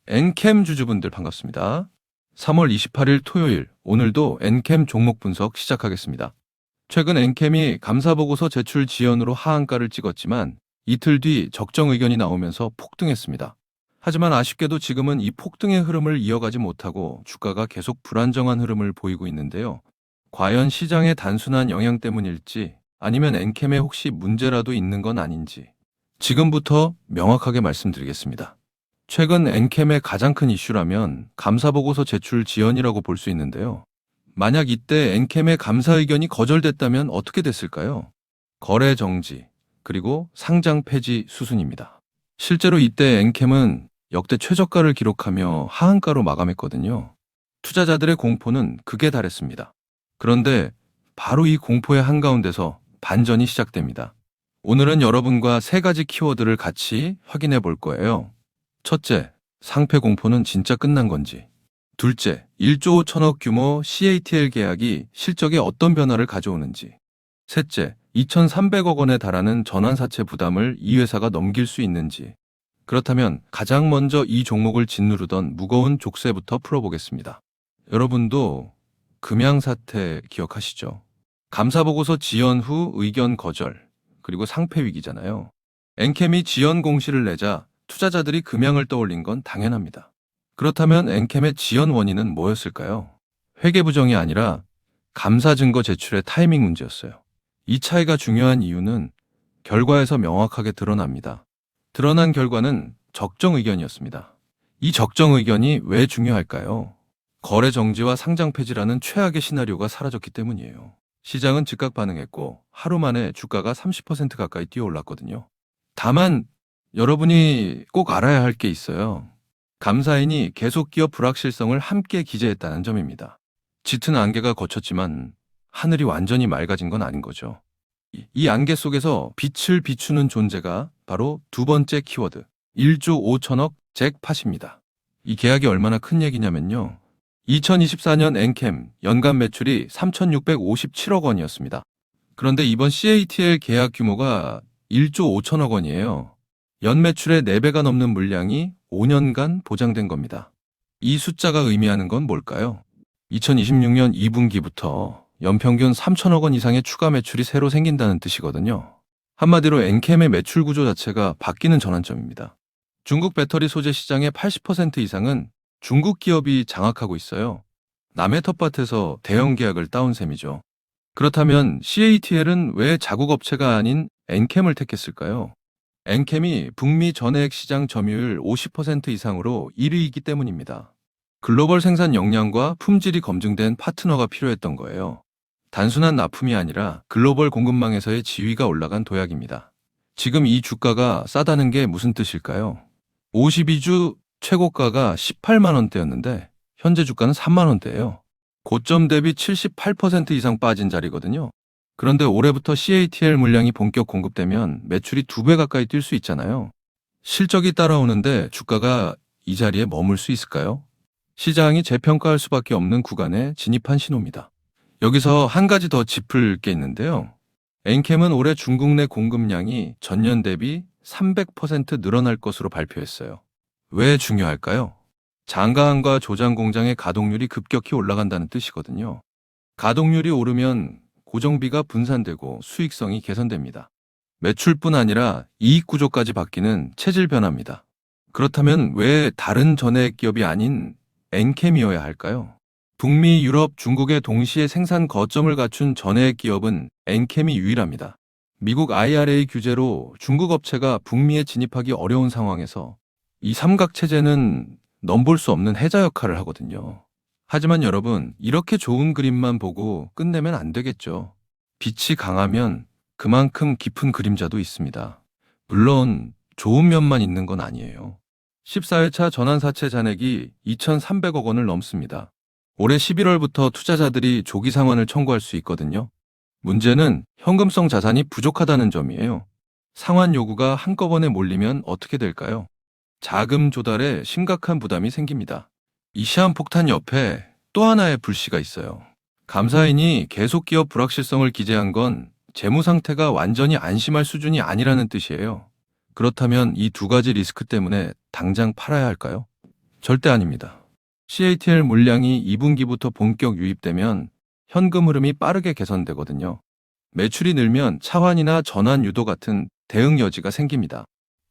엔캠 주주분들 반갑습니다. 3월 28일 토요일, 오늘도 엔캠 종목 분석 시작하겠습니다. 최근 엔캠이 감사보고서 제출 지연으로 하한가를 찍었지만 이틀 뒤 적정 의견이 나오면서 폭등했습니다. 하지만 아쉽게도 지금은 이 폭등의 흐름을 이어가지 못하고 주가가 계속 불안정한 흐름을 보이고 있는데요. 과연 시장의 단순한 영향 때문일지 아니면 엔캠에 혹시 문제라도 있는 건 아닌지 지금부터 명확하게 말씀드리겠습니다. 최근 엔캠의 가장 큰 이슈라면 감사보고서 제출 지연이라고 볼 수 있는데요. 만약 이때 엔캠의 감사 의견이 거절됐다면 어떻게 됐을까요? 거래 정지, 그리고 상장 폐지 수순입니다. 실제로 이때 엔캠은 역대 최저가를 기록하며 하한가로 마감했거든요. 투자자들의 공포는 극에 달했습니다. 그런데 바로 이 공포의 한가운데서 반전이 시작됩니다. 오늘은 여러분과 세 가지 키워드를 같이 확인해 볼 거예요. 첫째, 상패 공포는 진짜 끝난 건지. 둘째, 1조 5천억 규모 CATL 계약이 실적에 어떤 변화를 가져오는지. 셋째, 2,300억 원에 달하는 전환사채 부담을 이 회사가 넘길 수 있는지. 그렇다면 가장 먼저 이 종목을 짓누르던 무거운 족쇄부터 풀어보겠습니다. 여러분도 금양 사태 기억하시죠? 감사보고서 지연 후 의견 거절, 그리고 상패 위기잖아요. 엔캠이 지연 공시를 내자 투자자들이 금양을 떠올린 건 당연합니다. 그렇다면 엔캠의 지연 원인은 뭐였을까요? 회계 부정이 아니라 감사 증거 제출의 타이밍 문제였어요. 이 차이가 중요한 이유는 결과에서 명확하게 드러납니다. 드러난 결과는 적정 의견이었습니다. 이 적정 의견이 왜 중요할까요? 거래 정지와 상장 폐지라는 최악의 시나리오가 사라졌기 때문이에요. 시장은 즉각 반응했고 하루 만에 주가가 30% 가까이 뛰어올랐거든요. 다만 여러분이 꼭 알아야 할 게 있어요. 감사인이 계속 기업 불확실성을 함께 기재했다는 점입니다. 짙은 안개가 거쳤지만 하늘이 완전히 맑아진 건 아닌 거죠. 이 안개 속에서 빛을 비추는 존재가 바로 두 번째 키워드, 1조 5천억 잭팟입니다. 이 계약이 얼마나 큰 얘기냐면요. 2024년 엔캠 연간 매출이 3,657억 원이었습니다. 그런데 이번 CATL 계약 규모가 1조 5천억 원이에요. 연 매출의 4배가 넘는 물량이 5년간 보장된 겁니다. 이 숫자가 의미하는 건 뭘까요? 2026년 2분기부터 연평균 3천억 원 이상의 추가 매출이 새로 생긴다는 뜻이거든요. 한마디로 엔캠의 매출 구조 자체가 바뀌는 전환점입니다. 중국 배터리 소재 시장의 80% 이상은 중국 기업이 장악하고 있어요. 남의 텃밭에서 대형 계약을 따온 셈이죠. 그렇다면 CATL은 왜 자국 업체가 아닌 엔캠을 택했을까요? 엔캠이 북미 전해액 시장 점유율 50% 이상으로 1위이기 때문입니다. 글로벌 생산 역량과 품질이 검증된 파트너가 필요했던 거예요. 단순한 납품이 아니라 글로벌 공급망에서의 지위가 올라간 도약입니다. 지금 이 주가가 싸다는 게 무슨 뜻일까요? 52주 최고가가 18만 원대였는데 현재 주가는 3만 원대예요. 고점 대비 78% 이상 빠진 자리거든요. 그런데 올해부터 CATL 물량이 본격 공급되면 매출이 2배 가까이 뛸 수 있잖아요. 실적이 따라오는데 주가가 이 자리에 머물 수 있을까요? 시장이 재평가할 수밖에 없는 구간에 진입한 신호입니다. 여기서 한 가지 더 짚을 게 있는데요. 엔캠은 올해 중국 내 공급량이 전년 대비 300% 늘어날 것으로 발표했어요. 왜 중요할까요? 장가항과 조장 공장의 가동률이 급격히 올라간다는 뜻이거든요. 가동률이 오르면 고정비가 분산되고 수익성이 개선됩니다. 매출뿐 아니라 이익 구조까지 바뀌는 체질 변화입니다. 그렇다면 왜 다른 전해액 기업이 아닌 엔캠이어야 할까요? 북미, 유럽, 중국에 동시에 생산 거점을 갖춘 전해액 기업은 엔캠이 유일합니다. 미국 IRA 규제로 중국 업체가 북미에 진입하기 어려운 상황에서 이 삼각체제는 넘볼 수 없는 해자 역할을 하거든요. 하지만 여러분, 이렇게 좋은 그림만 보고 끝내면 안 되겠죠. 빛이 강하면 그만큼 깊은 그림자도 있습니다. 물론 좋은 면만 있는 건 아니에요. 14회차 전환사채 잔액이 2,300억 원을 넘습니다. 올해 11월부터 투자자들이 조기 상환을 청구할 수 있거든요. 문제는 현금성 자산이 부족하다는 점이에요. 상환 요구가 한꺼번에 몰리면 어떻게 될까요? 자금 조달에 심각한 부담이 생깁니다. 이 시한폭탄 옆에 또 하나의 불씨가 있어요. 감사인이 계속 기업 불확실성을 기재한 건 재무 상태가 완전히 안심할 수준이 아니라는 뜻이에요. 그렇다면 이 두 가지 리스크 때문에 당장 팔아야 할까요? 절대 아닙니다. CATL 물량이 2분기부터 본격 유입되면 현금 흐름이 빠르게 개선되거든요. 매출이 늘면 차환이나 전환 유도 같은 대응 여지가 생깁니다.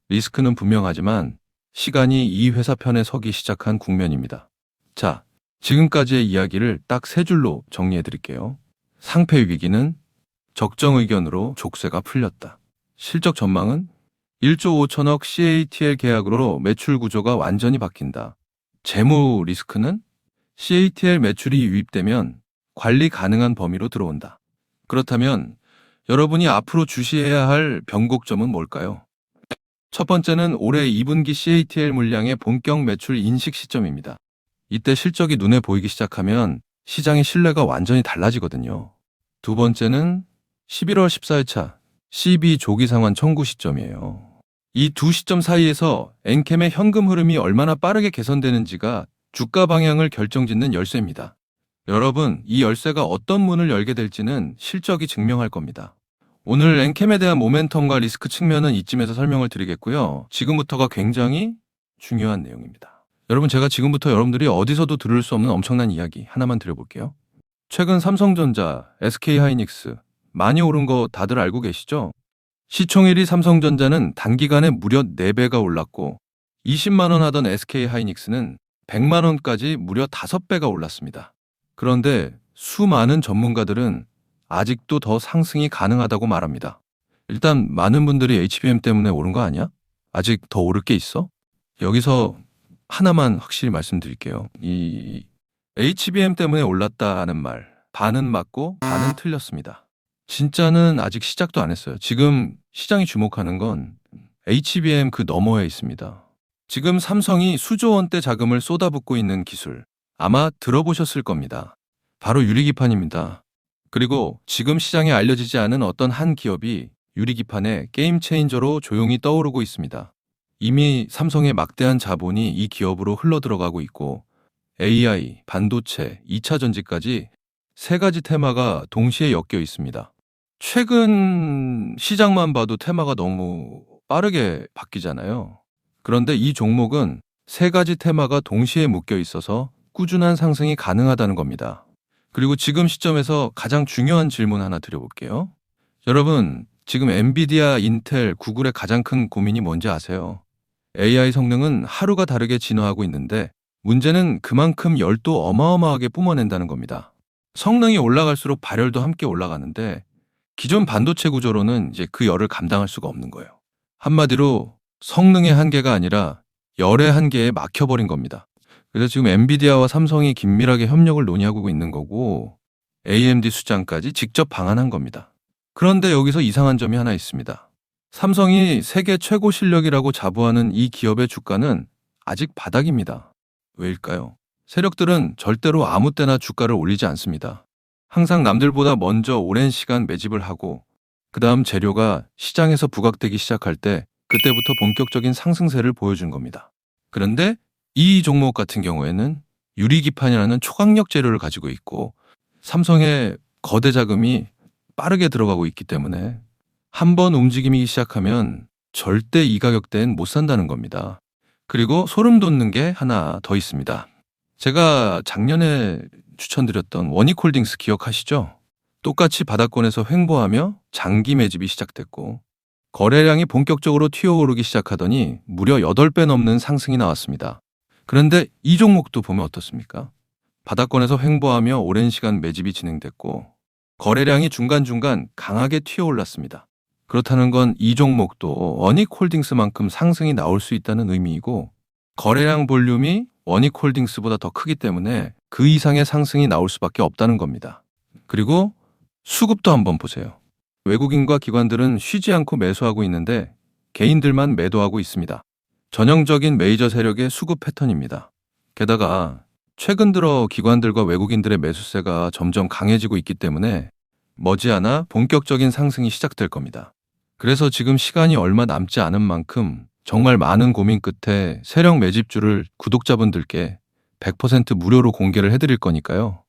리스크는 분명하지만 시간이 이 회사 편에 서기 시작한 국면입니다. 자, 지금까지의 이야기를 딱 세 줄로 정리해 드릴게요. 상패 위기는 적정 의견으로 족쇄가 풀렸다. 실적 전망은 1조 5천억 CATL 계약으로 매출 구조가 완전히 바뀐다. 재무 리스크는 CATL 매출이 유입되면 관리 가능한 범위로 들어온다. 그렇다면 여러분이 앞으로 주시해야 할 변곡점은 뭘까요? 첫 번째는 올해 2분기 CATL 물량의 본격 매출 인식 시점입니다. 이때 실적이 눈에 보이기 시작하면 시장의 신뢰가 완전히 달라지거든요. 두 번째는 11월 14일차 CB 조기 상환 청구 시점이에요. 이 두 시점 사이에서 엔캠의 현금 흐름이 얼마나 빠르게 개선되는지가 주가 방향을 결정짓는 열쇠입니다. 여러분, 이 열쇠가 어떤 문을 열게 될지는 실적이 증명할 겁니다. 오늘 엔캠에 대한 모멘텀과 리스크 측면은 이쯤에서 설명을 드리겠고요. 지금부터가 굉장히 중요한 내용입니다. 여러분, 제가 지금부터 여러분들이 어디서도 들을 수 없는 엄청난 이야기 하나만 드려볼게요. 최근 삼성전자, SK하이닉스 많이 오른 거 다들 알고 계시죠? 시총 1위 삼성전자는 단기간에 무려 4배가 올랐고 20만 원 하던 SK하이닉스는 100만 원까지 무려 5배가 올랐습니다. 그런데 수많은 전문가들은 아직도 더 상승이 가능하다고 말합니다. 일단 많은 분들이 HBM 때문에 오른 거 아니야? 아직 더 오를 게 있어? 여기서 하나만 확실히 말씀드릴게요. 이 HBM 때문에 올랐다는 말, 반은 맞고 반은 틀렸습니다. 진짜는 아직 시작도 안 했어요. 지금 시장이 주목하는 건 HBM 그 너머에 있습니다. 지금 삼성이 수조 원대 자금을 쏟아붓고 있는 기술, 아마 들어보셨을 겁니다. 바로 유리기판입니다. 그리고 지금 시장에 알려지지 않은 어떤 한 기업이 유리기판의 게임 체인저로 조용히 떠오르고 있습니다. 이미 삼성의 막대한 자본이 이 기업으로 흘러들어가고 있고 AI, 반도체, 2차 전지까지 세 가지 테마가 동시에 엮여 있습니다. 최근 시장만 봐도 테마가 너무 빠르게 바뀌잖아요. 그런데 이 종목은 세 가지 테마가 동시에 묶여 있어서 꾸준한 상승이 가능하다는 겁니다. 그리고 지금 시점에서 가장 중요한 질문 하나 드려볼게요. 여러분, 지금 엔비디아, 인텔, 구글의 가장 큰 고민이 뭔지 아세요? AI 성능은 하루가 다르게 진화하고 있는데 문제는 그만큼 열도 어마어마하게 뿜어낸다는 겁니다. 성능이 올라갈수록 발열도 함께 올라가는데 기존 반도체 구조로는 이제 그 열을 감당할 수가 없는 거예요. 한마디로 성능의 한계가 아니라 열의 한계에 막혀버린 겁니다. 그래서 지금 엔비디아와 삼성이 긴밀하게 협력을 논의하고 있는 거고 AMD 수장까지 직접 방한한 겁니다. 그런데 여기서 이상한 점이 하나 있습니다. 삼성이 세계 최고 실력이라고 자부하는 이 기업의 주가는 아직 바닥입니다. 왜일까요? 세력들은 절대로 아무 때나 주가를 올리지 않습니다. 항상 남들보다 먼저 오랜 시간 매집을 하고 그 다음 재료가 시장에서 부각되기 시작할 때 그때부터 본격적인 상승세를 보여준 겁니다. 그런데 이 종목 같은 경우에는 유리기판이라는 초강력 재료를 가지고 있고 삼성의 거대 자금이 빠르게 들어가고 있기 때문에 한번 움직임이 시작하면 절대 이 가격대엔 못 산다는 겁니다. 그리고 소름 돋는 게 하나 더 있습니다. 제가 작년에 추천드렸던 원익홀딩스 기억하시죠? 똑같이 바닥권에서 횡보하며 장기 매집이 시작됐고 거래량이 본격적으로 튀어오르기 시작하더니 무려 8배 넘는 상승이 나왔습니다. 그런데 이 종목도 보면 어떻습니까? 바닥권에서 횡보하며 오랜 시간 매집이 진행됐고 거래량이 중간중간 강하게 튀어올랐습니다. 그렇다는 건 이 종목도 원익홀딩스만큼 상승이 나올 수 있다는 의미이고 거래량 볼륨이 원익홀딩스보다 더 크기 때문에 그 이상의 상승이 나올 수밖에 없다는 겁니다. 그리고 수급도 한번 보세요. 외국인과 기관들은 쉬지 않고 매수하고 있는데 개인들만 매도하고 있습니다. 전형적인 메이저 세력의 수급 패턴입니다. 게다가 최근 들어 기관들과 외국인들의 매수세가 점점 강해지고 있기 때문에 머지않아 본격적인 상승이 시작될 겁니다. 그래서 지금 시간이 얼마 남지 않은 만큼 정말 많은 고민 끝에 세력 매집주를 구독자분들께 100% 무료로 공개를 해드릴 거니까요.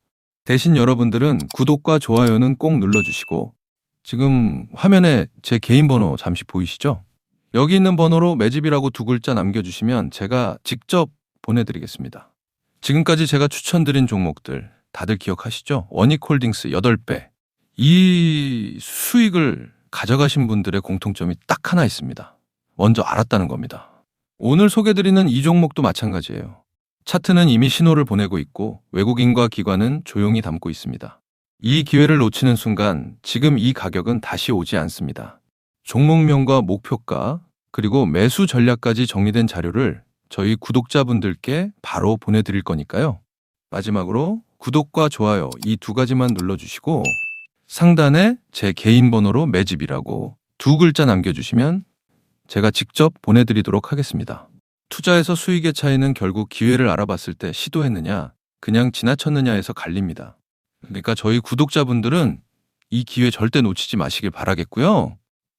대신 여러분들은 구독과 좋아요는 꼭 눌러주시고 지금 화면에 제 개인 번호 잠시 보이시죠? 여기 있는 번호로 매집이라고 2글자 남겨주시면 제가 직접 보내드리겠습니다. 지금까지 제가 추천드린 종목들 다들 기억하시죠? 원익홀딩스 8배. 이 수익을 가져가신 분들의 공통점이 딱 하나 있습니다. 먼저 알았다는 겁니다. 오늘 소개드리는 이 종목도 마찬가지예요. 차트는 이미 신호를 보내고 있고 외국인과 기관은 조용히 담고 있습니다. 이 기회를 놓치는 순간 지금 이 가격은 다시 오지 않습니다. 종목명과 목표가 그리고 매수 전략까지 정리된 자료를 저희 구독자분들께 바로 보내드릴 거니까요. 마지막으로 구독과 좋아요 이 두 가지만 눌러주시고 상단에 제 개인 번호로 매집이라고 2글자 남겨주시면 제가 직접 보내드리도록 하겠습니다. 투자에서 수익의 차이는 결국 기회를 알아봤을 때 시도했느냐, 그냥 지나쳤느냐에서 갈립니다. 그러니까 저희 구독자분들은 이 기회 절대 놓치지 마시길 바라겠고요.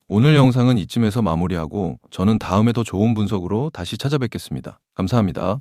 오늘 영상은 이쯤에서 마무리하고 저는 다음에 더 좋은 분석으로 다시 찾아뵙겠습니다. 감사합니다.